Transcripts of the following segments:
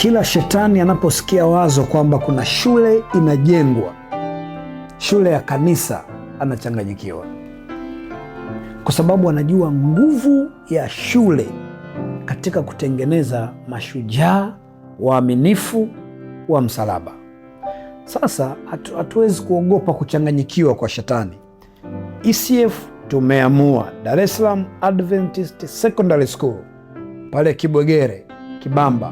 Kila shetani anaposikia wazo kwamba kuna shule inajengwa, shule ya kanisa, anachanganyikiwa, kwa sababu anajua nguvu ya shule katika kutengeneza mashujaa waaminifu wa msalaba. Sasa hatuwezi kuogopa kuchanganyikiwa kwa shetani. ECF tumeamua, Dar es Salaam Adventist Secondary School pale Kibwegere, Kibamba.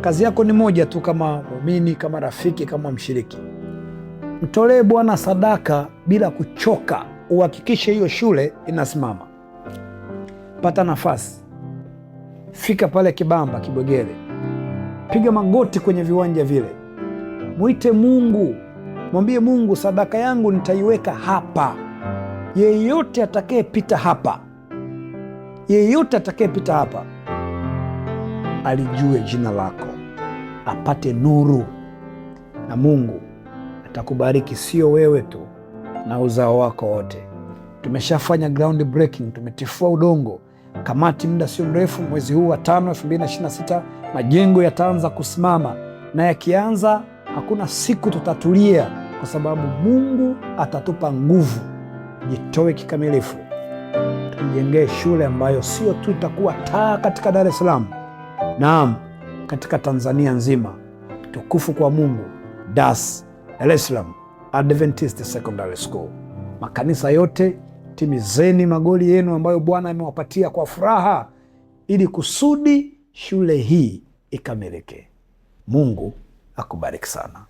Kazi yako ni moja tu, kama muumini, kama rafiki, kama mshiriki, mtolee Bwana sadaka bila kuchoka, uhakikishe hiyo shule inasimama. Pata nafasi, fika pale Kibamba, Kibwegere, piga magoti kwenye viwanja vile, mwite Mungu, mwambie Mungu, sadaka yangu nitaiweka hapa. Yeyote atakayepita hapa, yeyote atakayepita hapa alijue jina lako, apate nuru, na Mungu atakubariki, sio wewe tu, na uzao wako wote. Tumeshafanya ground breaking, tumetifua udongo. Kamati muda sio mrefu, mwezi huu wa 5 2026, majengo yataanza kusimama, na yakianza hakuna siku tutatulia, kwa sababu Mungu atatupa nguvu. Jitoe kikamilifu, tujengee shule ambayo sio tu itakuwa taa katika Dar es Salaam, naam, katika Tanzania nzima. Tukufu kwa Mungu. DAS, Dar es Salaam Adventist Secondary School. Makanisa yote, timizeni magoli yenu ambayo Bwana amewapatia kwa furaha, ili kusudi shule hii ikamilike. Mungu akubariki sana.